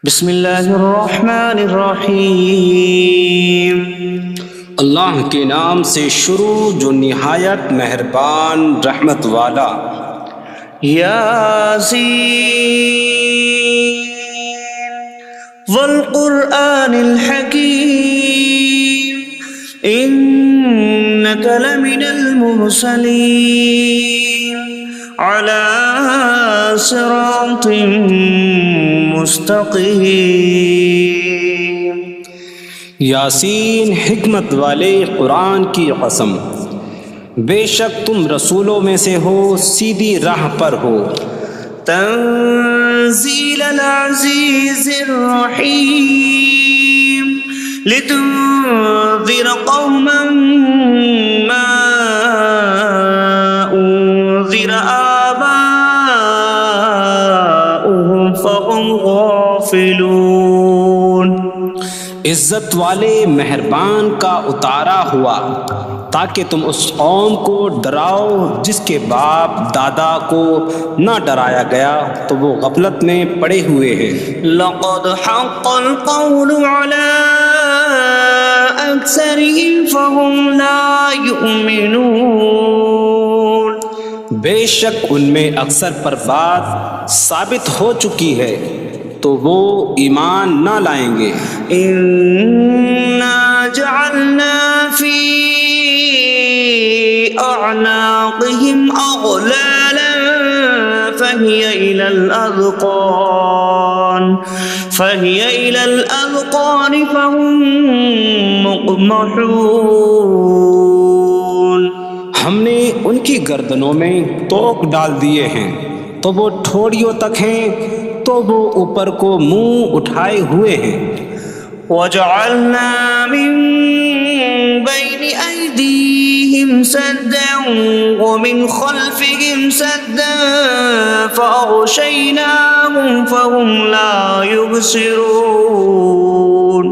بسم اللہ الرحمن الرحیم۔ اللہ کے نام سے شروع جو نہایت مہربان رحمت والا۔ یاسین والقرآن الحکیم انک لمن المرسلین علی صراط مستقیم۔ یاسین حکمت والے قرآن کی قسم، بے شک تم رسولوں میں سے ہو، سیدھی راہ پر ہو۔ تنزیل العزیز الرحیم لتنذر قوما ما انذر آباؤهم فهم غافلون۔ عزت والے مہربان کا اتارا ہوا تاکہ تم اس قوم کو ڈراؤ جس کے باپ دادا کو نہ ڈرایا گیا تو وہ غفلت میں پڑے ہوئے ہیں۔ لقد حق القول على أكثرهم فهم لا يؤمنون۔ بے شک ان میں اکثر پر بات ثابت ہو چکی ہے تو وہ ایمان نہ لائیں گے۔ إنا جعلنا في أعناقهم أغلالا فهي إلى الأذقان فهم مقمحون۔ ہم نے ان کی گردنوں میں توق ڈال دیے ہیں تو وہ ٹھوڑیوں تک ہیں، تو وہ اوپر کو منہ اٹھائے ہوئے ہیں۔ وجعلنا من بين أيديهم سدا ومن خلفهم سدا فأغشيناهم فهم لا يبصرون۔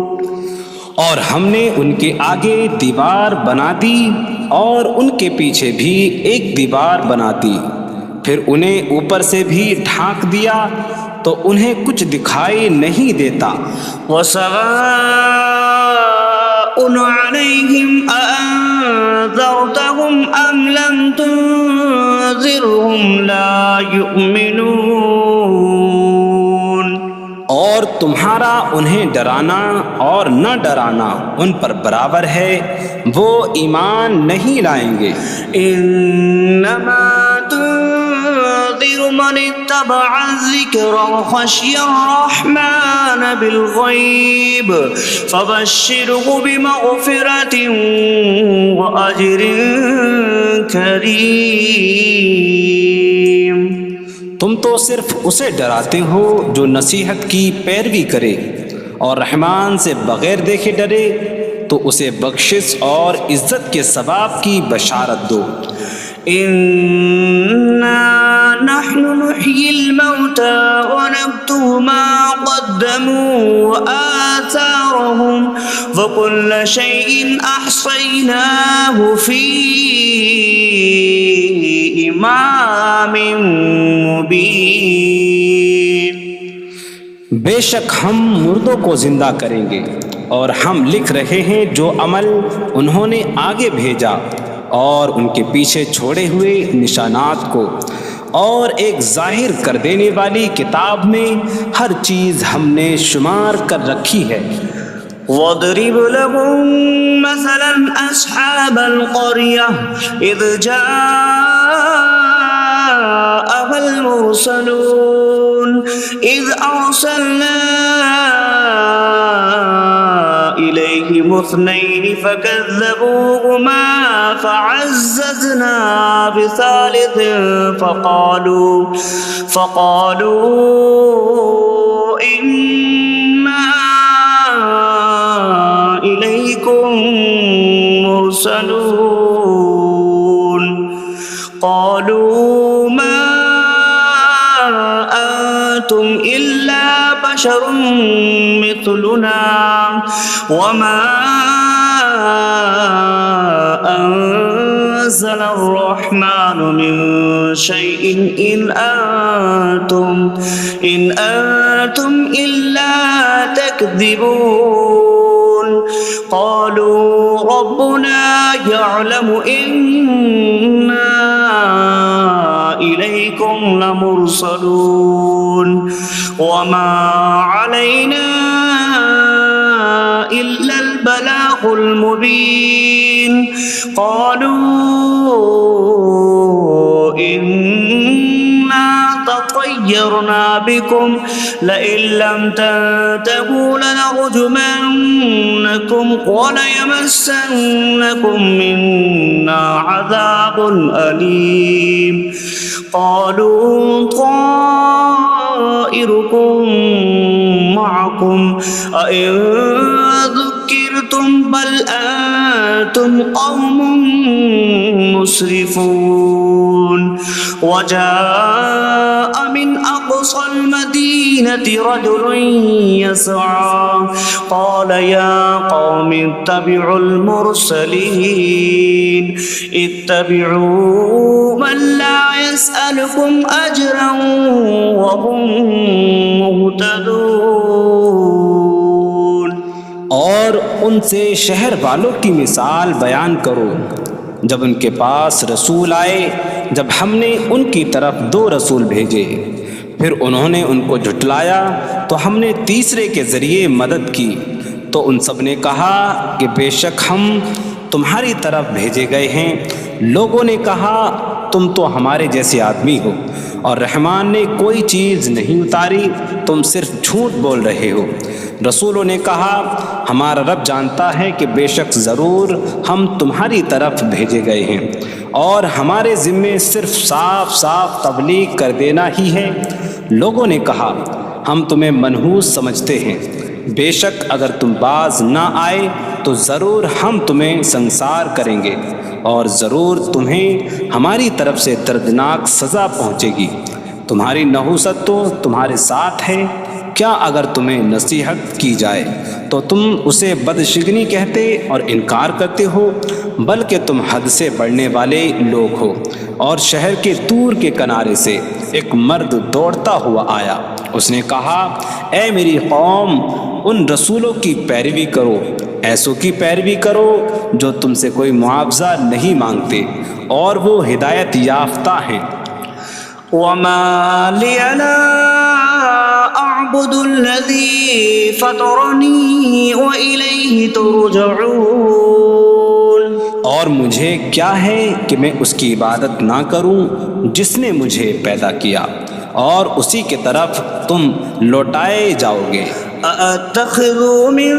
اور ہم نے ان کے آگے دیوار بنا دی اور ان کے پیچھے بھی ایک دیوار بنا دی، پھر انہیں اوپر سے بھی ڈھانک دیا تو انہیں کچھ دکھائی نہیں دیتا۔ وسواء عليهم أأنذرتهم أم لم تنذرهم لا يؤمنون۔ اور تمہارا انہیں ڈرانا اور نہ ڈرانا ان پر برابر ہے، وہ ایمان نہیں لائیں گے۔ انما تنذر من اتبع الذکر وخشی الرحمن بالغیب فبشره بمغفرۃ واجر کریم۔ تم تو صرف اسے ڈراتے ہو جو نصیحت کی پیروی کرے اور رحمان سے بغیر دیکھے ڈرے، تو اسے بخشش اور عزت کے ثواب کی بشارت دو۔ انا نحن نحيي الموتى ونكتب ما قدموا وآثارهم وكل شيء أحصيناه في إمام مبين۔ بے شک ہم مردوں کو زندہ کریں گے اور ہم لکھ رہے ہیں جو عمل انہوں نے آگے بھیجا اور ان کے پیچھے چھوڑے ہوئے نشانات کو، اور ایک ظاہر کر دینے والی کتاب میں ہر چیز ہم نے شمار کر رکھی ہے۔ وَاضْرِبْ لَهُم مَّثَلًا أَصْحَابَ الْقَرْيَةِ إِذْ جَاءَهَا الْمُرْسَلُونَ إِذْ أَرْسَلْنَا إِلَيْهِمُ اثْنَيْنِ فَكَذَّبُوهُمَا فَعَزَّزْنَا بِثَالِثٍ فَقَالُوا إِنَّا إِلَيْكُمْ مُرْسَلُونَ۔ قَالُوا مَا أَنتُمْ إِلَّا بَشَرٌ مِثْلُنَا وَمَا أَنتُمْ نزل الرحمن من شيء إن أنتم إلا تكذبون قالوا ربنا يعلم إنا إليكم لمرسلون وما علينا إلا البلاغ المبين قالوا إنا تطيرنا بكم لئن لم تنتهوا لنرجمنكم وليمسنكم منا عذاب أليم قالوا طائركم معكم أئن ذكرتم بل أنتم قوم مسرفون وجاء من أقصى المدينة رجل يسعى قال يا قوم اتبعوا المرسلين اتبعوا من لا يسألكم أجرا وهم مهتدون اور ان سے شہر والوں کی مثال بیان کرو جب ان کے پاس رسول آئے، جب ہم نے ان کی طرف 2 رسول بھیجے، پھر انہوں نے ان کو جھٹلایا تو ہم نے تیسرے کے ذریعے مدد کی، تو ان سب نے کہا کہ بے شک ہم تمہاری طرف بھیجے گئے ہیں۔ لوگوں نے کہا تم تو ہمارے جیسے آدمی ہو اور رحمان نے کوئی چیز نہیں اتاری، تم صرف جھوٹ بول رہے ہو۔ رسولوں نے کہا ہمارا رب جانتا ہے کہ بے شک ضرور ہم تمہاری طرف بھیجے گئے ہیں اور ہمارے ذمے صرف صاف صاف تبلیغ کر دینا ہی ہے۔ لوگوں نے کہا ہم تمہیں منحوس سمجھتے ہیں، بے شک اگر تم باز نہ آئے تو ضرور ہم تمہیں سنسار کریں گے اور ضرور تمہیں ہماری طرف سے دردناک سزا پہنچے گی۔ تمہاری نحوست تو تمہارے ساتھ ہے، کیا اگر تمہیں نصیحت کی جائے تو تم اسے بدشگنی کہتے اور انکار کرتے ہو؟ بلکہ تم حد سے بڑھنے والے لوگ ہو۔ اور شہر کے دور کے کنارے سے ایک مرد دوڑتا ہوا آیا، اس نے کہا اے میری قوم، ان رسولوں کی پیروی کرو، ایسوں کی پیروی کرو جو تم سے کوئی معاوضہ نہیں مانگتے اور وہ ہدایت یافتہ ہیں۔ وما لي لا أعبد الذي فطرني وإليه ترجعون، اور مجھے کیا ہے کہ میں اس کی عبادت نہ کروں جس نے مجھے پیدا کیا اور اسی کی طرف تم لوٹائے جاؤ گے۔ أأتخذ من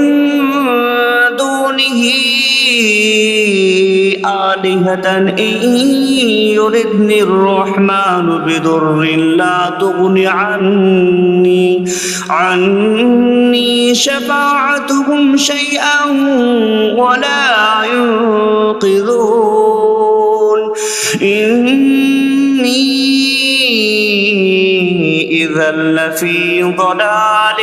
دونه آلهة إن يردني الرحمن بضر لا تغن عني شفاعتهم شيئا ولا ينقذون إني إذا لفي ضلال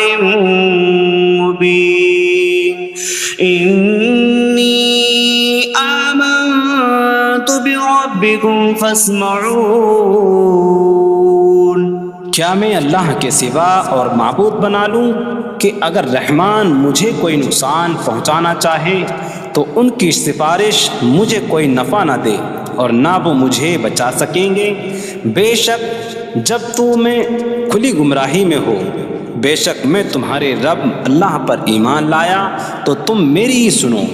مبين إني آمنت بربكم فاسمعون۔ کیا میں اللہ کے سوا اور معبود بنا لوں کہ اگر رحمان مجھے کوئی نقصان پہنچانا چاہے تو ان کی سفارش مجھے کوئی نفع نہ دے اور نہ وہ مجھے بچا سکیں گے؟ بے شک جب میں کھلی گمراہی میں ہو، بے شک میں تمہارے رب اللہ پر ایمان لایا تو تم میری ہی سنو۔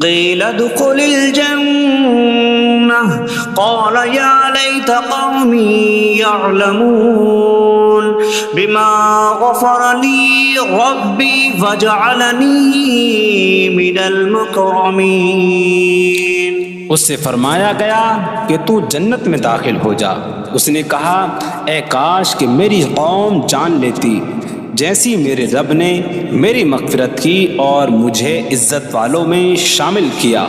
قيل ادخل الجنة قال يا ليت قومي يعلمون بما غفر لي ربي فجعلني من المكرمين۔ اس سے فرمایا گیا کہ تو جنت میں داخل ہو جا۔ اس نے کہا اے کاش کہ میری قوم جان لیتی جیسی میرے رب نے میری مغفرت کی اور مجھے عزت والوں میں شامل کیا۔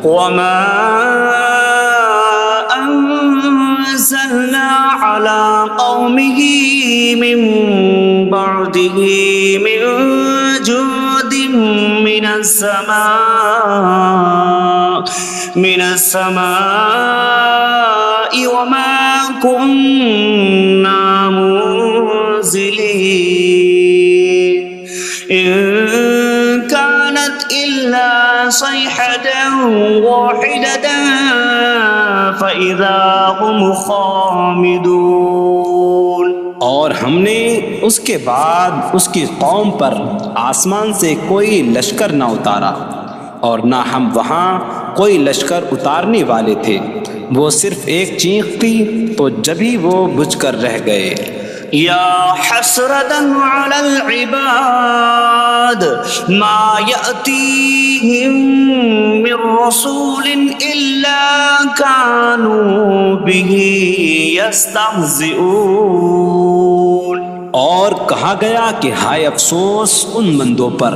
وما أنزلنا على قومه من بعده من جند من السماء وما كنا منزلين إن كانت إلا صيحة واحدة فإذا هم خامدون. اور ہم نے اس کے بعد اس کی قوم پر آسمان سے کوئی لشکر نہ اتارا اور نہ ہم وہاں کوئی لشکر اتارنے والے تھے. وہ صرف ایک چیخ تھی تو جبھی وہ بجھ کر رہ گئے. یا حسرة على العباد ما يأتيهم من رسول إلا كانوا به يستهزئون. اور کہا گیا کہ ہائے افسوس ان بندوں پر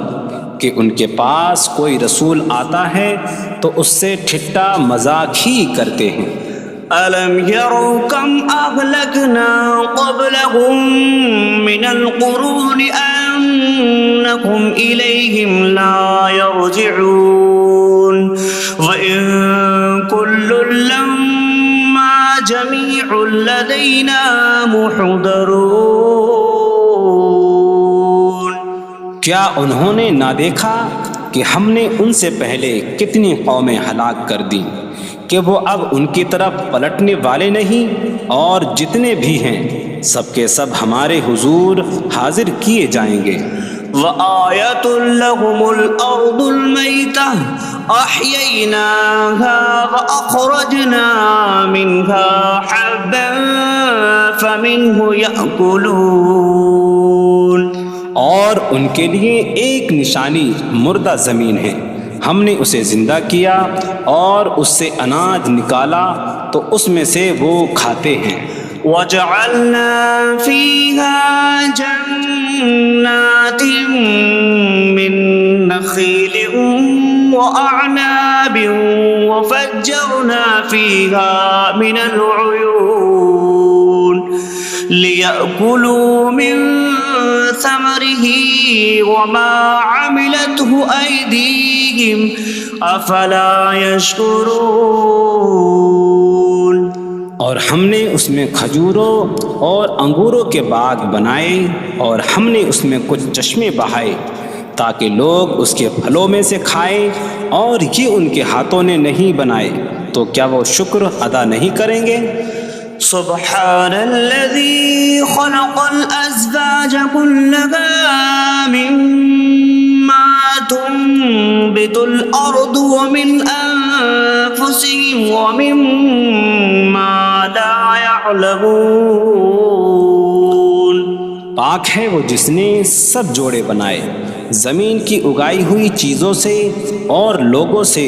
کہ ان کے پاس کوئی رسول آتا ہے تو اس سے ٹھٹا مذاق ہی کرتے ہیں. أَلَمْ يَرَوْا كَمْ أَهْلَكْنَا قَبْلَهُمْ مِنَ الْقُرُونِ أَنَّكُمْ إِلَيْهِمْ لَا يَرْجِعُونَ وَإِن كُلٌّ لَمَّا جَمِيعٌ لَدَيْنَا مُحْضَرُونَ. کیا انہوں نے نہ دیکھا کہ ہم نے ان سے پہلے کتنی قومیں ہلاک کر دیں کہ وہ اب ان کی طرف پلٹنے والے نہیں، اور جتنے بھی ہیں سب کے سب ہمارے حضور حاضر کیے جائیں گے. وَآيَةٌ لَهُمُ الْأَرْضُ الْمَيْتَةُ أَحْيَيْنَاهَا وَأَخْرَجْنَا مِنْهَا حَبًّا فَمِنْهُ يَأْكُلُونَ. اور ان کے لیے ایک نشانی مردہ زمین ہے، ہم نے اسے زندہ کیا اور اس سے اناج نکالا تو اس میں سے وہ کھاتے ہیں. وَجَعَلْنَا فِيهَا جَنَّاتٍ مِّن نَخِيلٍ وَأَعْنَابٍ وَفَجَّرْنَا فِيهَا مِنَ الْعُيُونِ لِيَأْكُلُوا مِن ثَمَرِهِ وَمَا عَمِلَتْهُ أَيْدِيهِمْ أَفَلَا يَشْكُرُونَ. اور ہم نے اس میں کھجوروں اور انگوروں کے باغ بنائے اور ہم نے اس میں کچھ چشمے بہائے تاکہ لوگ اس کے پھلوں میں سے کھائیں، اور یہ ان کے ہاتھوں نے نہیں بنائے تو کیا وہ شکر ادا نہیں کریں گے؟ سبحان الذي خلق الأزواج كلها مما تنبت الأرض ومن أنفسهم ومما لا يعلمون. پاک ہے وہ جس نے سب جوڑے بنائے زمین کی اگائی ہوئی چیزوں سے اور لوگوں سے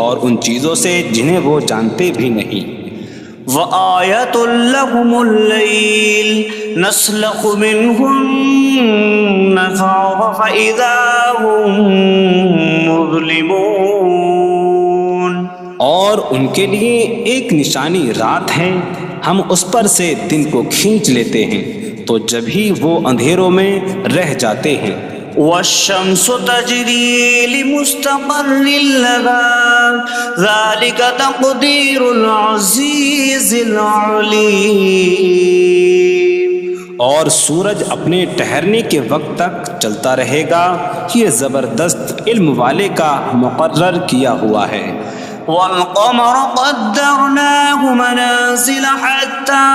اور ان چیزوں سے جنہیں وہ جانتے بھی نہیں. وَآيَةٌ لَهُمُ اللَّيْلُ نَسْلَخُ مِنْهُ النَّهَارَ فَإِذَا هُمْ مُظْلِمُونَ. اور ان کے لیے ایک نشانی رات ہے، ہم اس پر سے دن کو کھینچ لیتے ہیں تو جبھی وہ اندھیروں میں رہ جاتے ہیں. وَالشَّمْسُ تَجْرِي لِمُسْتَقَرٍّ لَهَا ذَلِكَ تَقْدِيرُ الْعَزِيزِ الْعَلِيمِ. اور سورج اپنے ٹھہرنے کے وقت تک چلتا رہے گا، یہ زبردست علم والے کا مقرر کیا ہوا ہے. وَالْقَمَرَ قَدَّرْنَاهُ مَنَازِلَ حَتَّى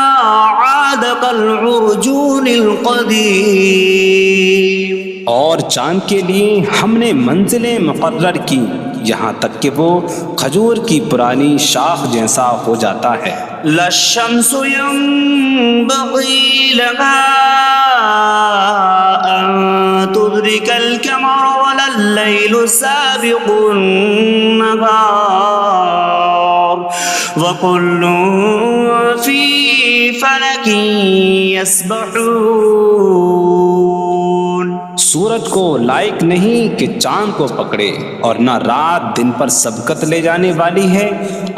عَادَ كَالْعُرْجُونِ الْقَدِيمِ. اور چاند کے لیے ہم نے منزلیں مقرر کی یہاں تک کہ وہ کھجور کی پرانی شاخ جیسا ہو جاتا ہے. لا الشمس ينبغي لها أن تدرك القمر ولا الليل سابق النهار وكل في فلك يسبحون. سورج کو لائق نہیں کہ چاند کو پکڑے، اور نہ رات دن پر سبقت لے جانے والی ہے،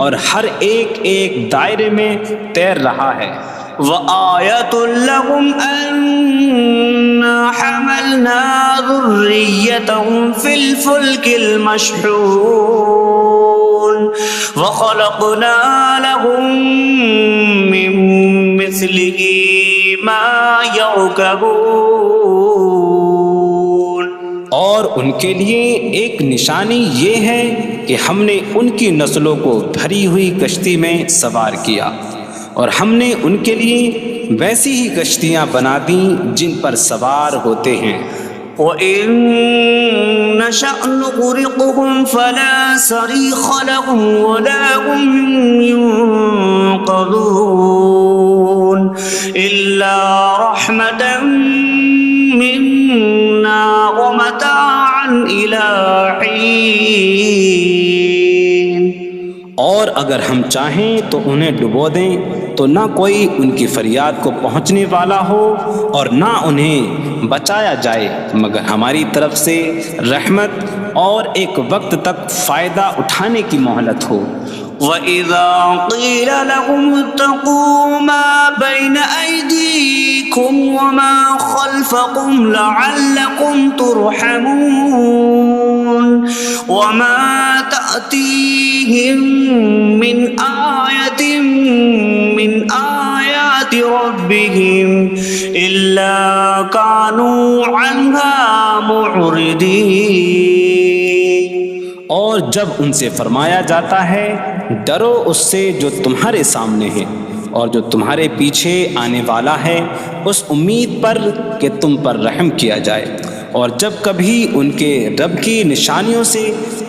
اور ہر ایک ایک دائرے میں تیر رہا ہے. وَآيَةٌ لَهُمْ أَنَّا حَمَلْنَا ذُرِّيَّتَهُمْ في الفلك المشحون وخلقنا لهم من مثله ما يركبون. اور ان کے لیے ایک نشانی یہ ہے کہ ہم نے ان کی نسلوں کو بھری ہوئی کشتی میں سوار کیا، اور ہم نے ان کے لیے ویسی ہی کشتیاں بنا دیں جن پر سوار ہوتے ہیں. وَإِن نَّشَأْ نُغْرِقْهُمْ فَلَا صَرِيخَ لَهُمْ وَلَا هُمْ يُنقَذُونَ إِلَّا رَحْمَةً مِّنَّا وَمَتَاعًا إِلَىٰ حِينٍ. اور اگر ہم چاہیں تو انہیں ڈبو دیں تو نہ کوئی ان کی فریاد کو پہنچنے والا ہو اور نہ انہیں بچایا جائے مگر ہماری طرف سے رحمت اور ایک وقت تک فائدہ اٹھانے کی مہلت ہو. وَإِذَا قِيلَ لَهُمُ اتَّقُوا مَا بَيْنَ أَيْدِيكُمْ وَمَا خَلْفَكُمْ لَعَلَّكُمْ تُرْحَمُونَ وَمَا تَأْتِيهِم مِّنْ آيَةٍ مِّنْ آيَاتِ رَبِّهِمْ إِلَّا كَانُوا عَنْهَا مُعْرِضِينَ. اور جب ان سے فرمایا جاتا ہے ڈرو اس سے جو تمہارے سامنے ہے اور جو تمہارے پیچھے آنے والا ہے، اس امید پر کہ تم پر رحم کیا جائے، اور جب کبھی ان کے رب کی نشانیوں سے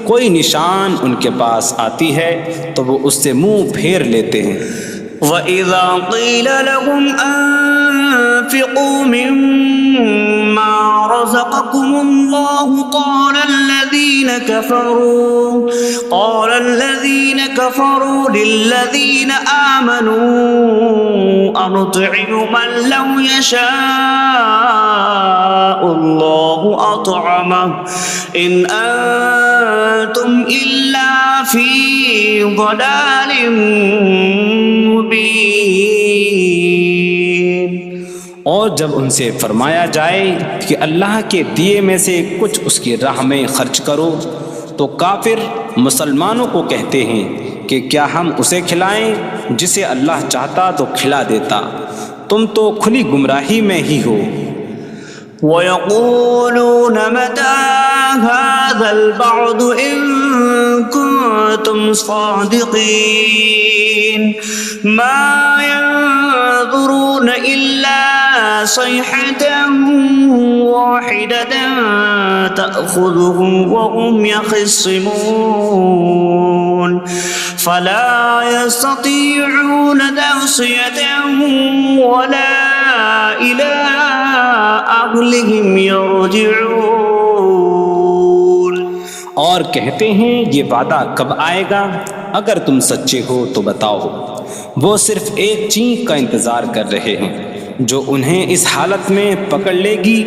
کوئی نشان ان کے پاس آتی ہے تو وہ اس سے منہ پھیر لیتے ہیں. وَإِذَا قِيلَ لَهُمْ أَنفِقُوا مِمَّا رَزَقَكُمُ اللَّهُ قَالَ الَّذِينَ كَفَرُوا لِلَّذِينَ آمَنُوا أَنُطْعِمُ مَن لَّوْ يَشَاءُ اللَّهُ أَطْعَمَهُ إِنْ أَنتُمْ إِلَّا فِي ضَلَالٍ مبین. اور جب ان سے فرمایا جائے کہ اللہ کے دیے میں سے کچھ اس کی راہ میں خرچ کرو تو کافر مسلمانوں کو کہتے ہیں کہ کیا ہم اسے کھلائیں جسے اللہ چاہتا تو کھلا دیتا، تم تو کھلی گمراہی میں ہی ہو. وَيَقُولُونَ مَتَىٰ هَٰذَا الْوَعْدُ إِن كُنتُمْ صَادِقِينَ مَا يَنظُرُونَ إِلَّا صَيْحَةً وَاحِدَةً تَأْخُذُهُمْ وَهُمْ يَخِصِّمُونَ فَلَا يَسْتَطِيعُونَ تَوْصِيَةً وَلَا إِلَىٰ أَهْلِهِمْ يَرْجِعُونَ. اور کہتے ہیں یہ وعدہ کب آئے گا؟ اگر تم سچے ہو تو بتاؤ. وہ صرف ایک چینک کا انتظار کر رہے ہیں جو انہیں اس حالت میں پکڑ لے گی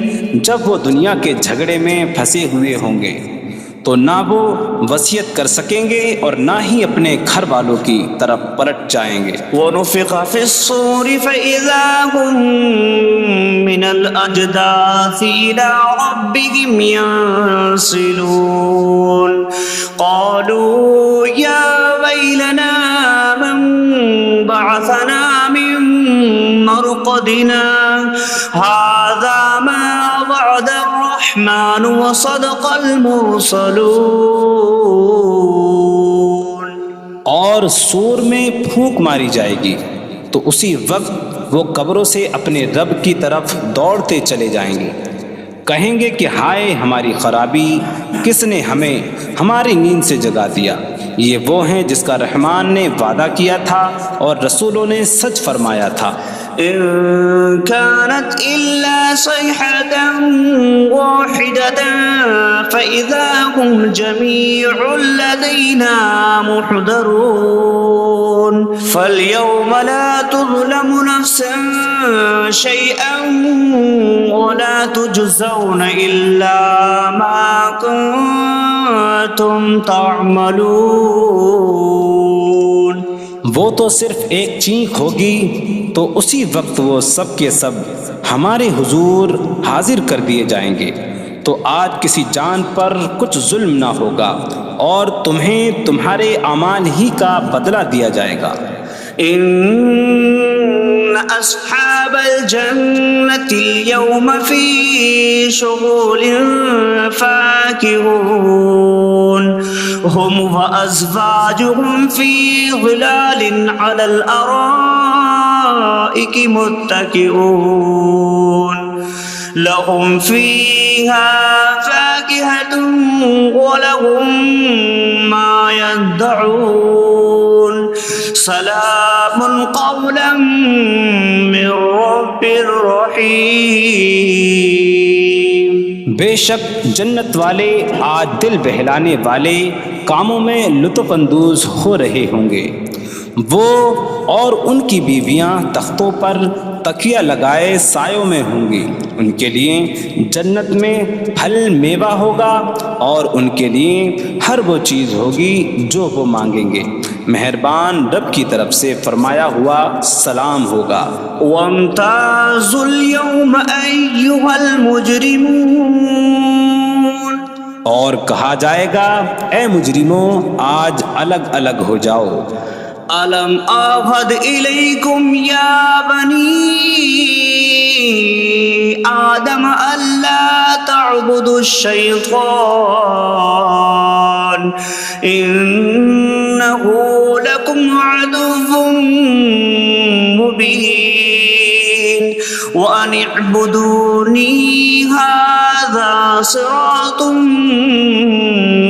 جب وہ دنیا کے جھگڑے میں پھنسے ہوئے ہوں گے تو نہ وہ وصیت کر سکیں گے اور نہ ہی اپنے گھر والوں کی طرف پلٹ جائیں گے. وَنُفِخَ فِي الصُّورِ فَإِذَا هُم مِّنَ الْأَجْدَاثِ إِلَىٰ رَبِّهِمْ يَنسِلُونَ قَالُوا يَا وَيْلَنَا مَن بَعَثَنَا مِن مَّرْقَدِنَا هَٰذَا مَا وَعَدَ الرَّحْمَٰنُ وَصَدَقَ الْمُرْسَلُونَ. اور سور میں پھونک ماری جائے گی تو اسی وقت وہ قبروں سے اپنے رب کی طرف دوڑتے چلے جائیں گے، کہیں گے کہ ہائے ہماری خرابی، کس نے ہمیں ہماری نیند سے جگا دیا. یہ وہ ہیں جس کا رحمان نے وعدہ کیا تھا اور رسولوں نے سچ فرمایا تھا. إن كانت إلا صيحة واحدة فإذا هم جميع لدينا محضرون فاليوم لا تظلم نفس شيئا ولا تجزون إلا ما كنتم تعملون. وہ تو صرف ایک چینک ہوگی تو اسی وقت وہ سب کے سب ہمارے حضور حاضر کر دیے جائیں گے، تو آج کسی جان پر کچھ ظلم نہ ہوگا اور تمہیں تمہارے اعمال ہی کا بدلہ دیا جائے گا۔ إن أصحاب الجنة اليوم في شغل فاكهون هم وأزواجهم في ظلال على الأرائك متكئون لهم فيها فاكهة ولهم ما يدعون سلام قولا من رب رحیم۔ بے شک جنت والے آج دل بہلانے والے کاموں میں لطف اندوز ہو رہے ہوں گے۔ وہ اور ان کی بیویاں تختوں پر تکیہ لگائے سایوں میں ہوں گی۔ ان کے لیے جنت میں پھل میوہ ہوگا اور ان کے لیے ہر وہ چیز ہوگی جو وہ مانگیں گے۔ مہربان رب کی طرف سے فرمایا ہوا سلام ہوگا۔ وامتازوا اليوم أيها المجرمون، اور کہا جائے گا اے مجرموں آج الگ الگ ہو جاؤ۔ ألم أعهد إليكم يا بني آدم ألا تعبدوا الشيطان إنه لكم عدو مبين وأن اعبدوني هذا صراط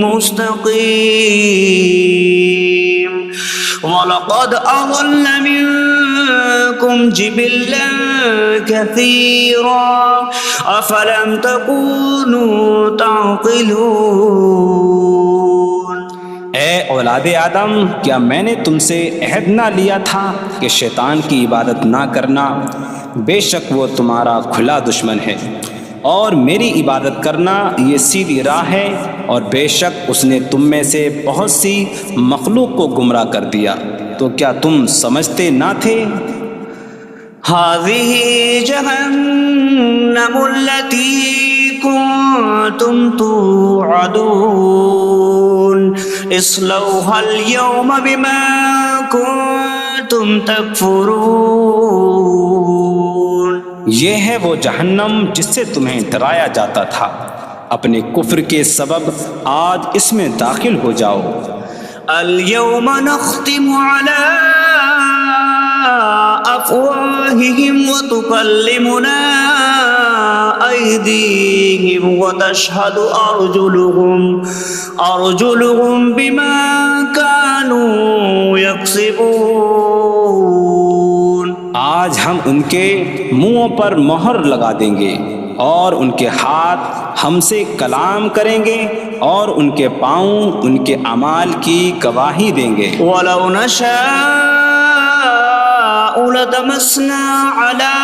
مستقيم وَلَقَدْ أَضَلَّ مِنكُمْ جِبِلًّا كَثِيرًا أَفَلَمْ تَكُونُوا تَعْقِلُونَ۔ اے اولاد آدم، کیا میں نے تم سے عہد نہ لیا تھا کہ شیطان کی عبادت نہ کرنا؟ بے شک وہ تمہارا کھلا دشمن ہے، اور میری عبادت کرنا یہ سیدھی راہ ہے، اور بے شک اس نے تم میں سے بہت سی مخلوق کو گمراہ کر دیا، تو کیا تم سمجھتے نہ تھے؟ هذه جهنم التي كنتم توعدون اصلوها اليوم بما كنتم تكفرون۔ یہ ہے وہ جہنم جس سے تمہیں ڈرایا جاتا تھا، اپنے کفر کے سبب آج اس میں داخل ہو جاؤ۔ اليوم نختم على أفواههم وتكلمنا أيديهم وتشهد أرجلهم بما كانوا يكسبون۔ آج ہم ان کے منہوں پر مہر لگا دیں گے، اور ان کے ہاتھ ہم سے کلام کریں گے، اور ان کے پاؤں ان کے اعمال کی گواہی دیں گے۔ وَلَوْ نَشَاءُ لَطَمَسْنَا عَلَىٰ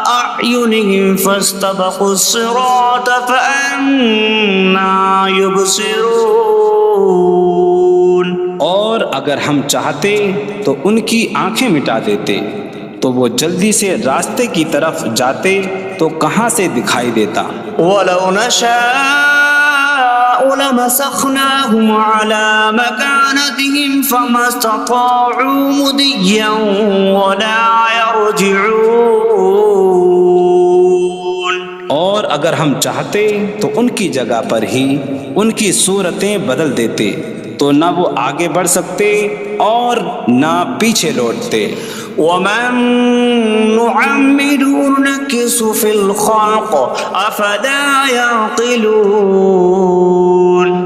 أَعْيُنِهِمْ فَاسْتَبَقُوا الصِّرَاطَ فَأَنَّىٰ يُبْصِرُونَ۔ اور اگر ہم چاہتے تو ان کی آنکھیں مٹا دیتے، تو وہ جلدی سے راستے کی طرف جاتے تو کہاں سے دکھائی دیتا۔ وَلَوْ نَشَاءُ لَمَسَخْنَاهُمْ عَلَىٰ مَكَانَتِهِمْ فَمَا اسْتَطَاعُوا مُضِيًّا وَلَا يَرْجِعُونَ۔ اور اگر ہم چاہتے تو ان کی جگہ پر ہی ان کی صورتیں بدل دیتے، تو نہ وہ آگے بڑھ سکتے اور نہ پیچھے لوٹتے۔ وَمَن نُعَمِّرْهُ نُنَكِّسْهُ فِي الْخَلْقِ أَفَلَا يَعْقِلُونَ۔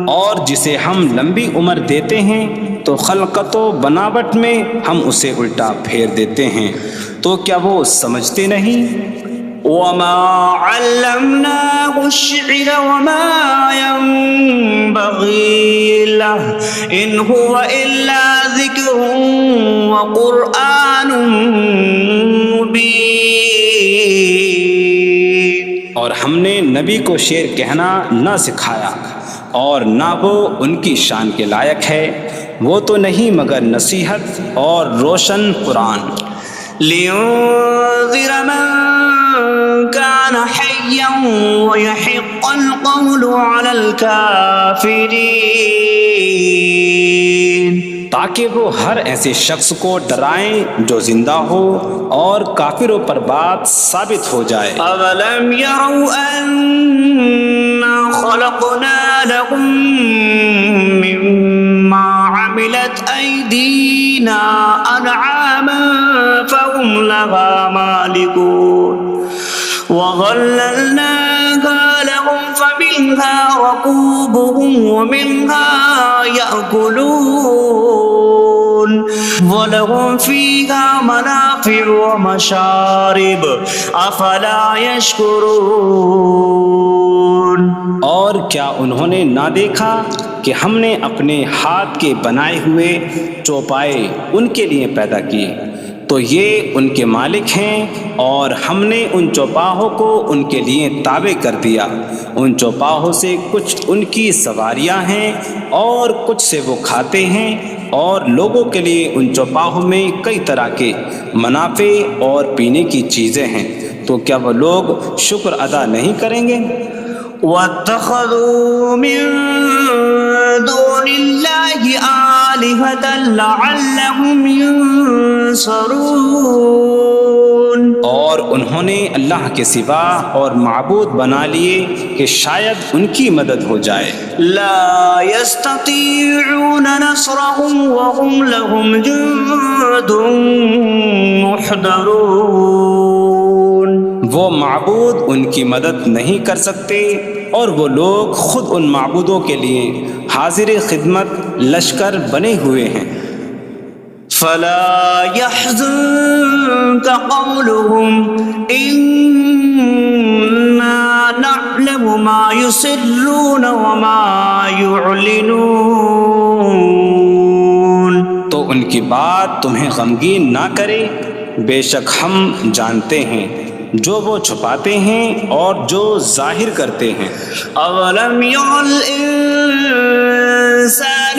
اور جسے ہم لمبی عمر دیتے ہیں تو خلقت و بناوٹ میں ہم اسے الٹا پھیر دیتے ہیں، تو کیا وہ سمجھتے نہیں؟ وَمَا عَلَّمْنَاهُ الشِّعْرَ وَمَا يَنبَغِي لَهُ إِنْ هُوَ إِلَّا ذِكْرٌ وَقُرْآنٌ مُبِينٌ۔ اور ہم نے نبی کو شعر کہنا نہ سکھایا، اور نہ وہ ان کی شان کے لائق ہے، وہ تو نہیں مگر نصیحت اور روشن قرآن۔ لِيُنذِرَ مَن كَانَ حَيًّا ويحق القول على الكافرين تاکہ وہ ہر ایسے شخص کو ڈرائیں جو زندہ ہو اور کافروں پر بات ثابت ہو جائے۔ أولم يروا أنا خلقنا لهم مما عملت أيدينا أنعاما فهم لها مالكون وظللناها لهم فمنها ركوبهم ومنها يأكلون وَلَهُمْ فِيهَا مَنَافِعُ وَمَشَارِبُ أَفَلَا يَشْكُرُونَ۔ اور کیا انہوں نے نہ دیکھا کہ ہم نے اپنے ہاتھ کے بنائے ہوئے چوپائے ان کے لیے پیدا کیے، تو یہ ان کے مالک ہیں، اور ہم نے ان چوپاہوں کو ان کے لیے تابع کر دیا۔ ان چوپاہوں سے کچھ ان کی سواریاں ہیں اور کچھ سے وہ کھاتے ہیں، اور لوگوں کے لیے ان چوپاہوں میں کئی طرح کے منافع اور پینے کی چیزیں ہیں، تو کیا وہ لوگ شکر ادا نہیں کریں گے؟ وَاتَّخَذُوا مِن دُونِ اللَّهِ آلِهَةً لَعَلَّهُمْ يُنصَرُونَ۔ اور انہوں نے اللہ کے سوا اور معبود بنا لیے کہ شاید ان کی مدد ہو جائے۔ لا يستطيعون نصرهم وهم لهم جند محضرون۔ وہ معبود ان کی مدد نہیں کر سکتے، اور وہ لوگ خود ان معبودوں کے لیے حاضر خدمت لشکر بنے ہوئے ہیں۔ فلا يحزنك قولهم إنا نعلم ما يسرون وما يعلنون۔ تو ان کی بات تمہیں غمگین نہ کرے، بے شک ہم جانتے ہیں جو وہ چھپاتے ہیں اور جو ظاہر کرتے ہیں۔ اولم ير الانسان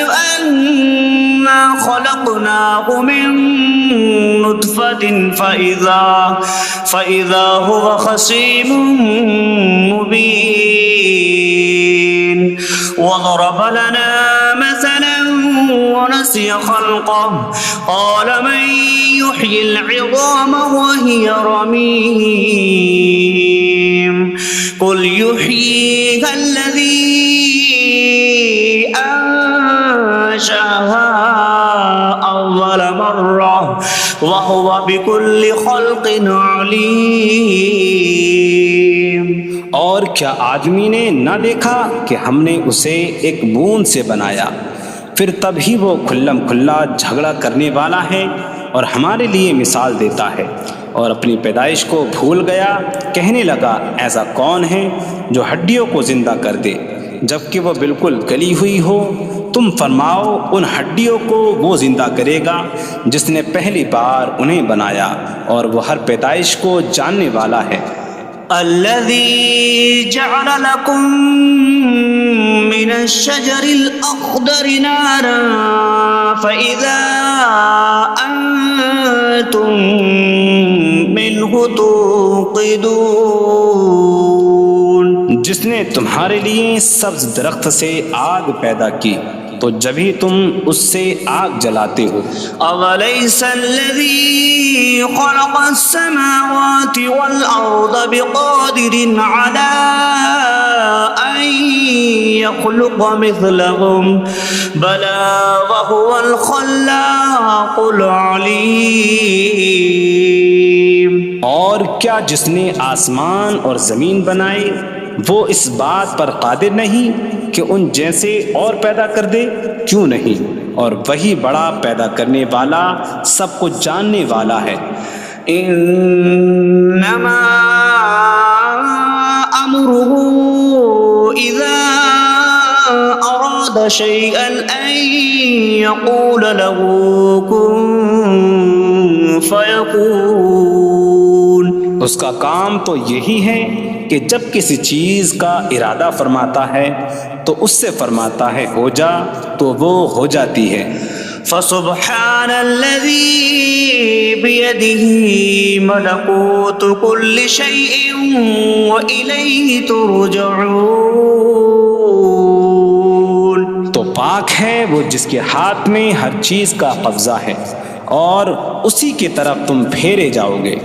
انا خلقناه من نطفة فاذا هو خصيم مبين وضرب لنا مثلا ونسي خلقه قال من يحيي العظام وهي رميم قل يحييها الذي أنشأها أول مرة وهو بكل خلق عليم۔ اور کیا آدمی نے نہ دیکھا کہ ہم نے اسے ایک بوند سے بنایا، پھر تب ہی وہ کھلم کھلا جھگڑا کرنے والا ہے اور ہمارے لیے مثال دیتا ہے، اور اپنی پیدائش کو بھول گیا، کہنے لگا ایسا کون ہے جو ہڈیوں کو زندہ کر دے جبکہ وہ بالکل گلی ہوئی ہو؟ تم فرماؤ ان ہڈیوں کو وہ زندہ کرے گا جس نے پہلی بار انہیں بنایا، اور وہ ہر پیدائش کو جاننے والا ہے۔ الذي جعل لكم من الشجر الأخضر نارا فإذا أنتم منه توقدون۔ جس نے تمہارے لیے سبز درخت سے آگ پیدا کی تو جبھی تم اس سے آگ جلاتے ہو۔ أَوَلَيْسَ الَّذِي خَلَقَ السَّمَاوَاتِ وَالْأَرْضَ بِقَادِرٍ عَلَىٰ أَن يَخْلُقَ مِثْلَهُمْ بَلَىٰ وَهُوَ الْخَلَّاقُ الْعَلِيمُ۔ اور کیا جس نے آسمان اور زمین بنائے وہ اس بات پر قادر نہیں کہ ان جیسے اور پیدا کر دے؟ کیوں نہیں، اور وہی بڑا پیدا کرنے والا سب کچھ جاننے والا ہے۔ انما امره اذا اراد شيئا ان يقول له كن فيكون۔ اس کا کام تو یہی ہے کہ جب کسی چیز کا ارادہ فرماتا ہے تو اس سے فرماتا ہے ہو جا، تو وہ ہو جاتی ہے۔ فسبحان الذي بيده ملكوت كل شيء وإليه ترجعون. تو پاک ہے وہ جس کے ہاتھ میں ہر چیز کا قبضہ ہے اور اسی کی طرف تم پھیرے جاؤ گے.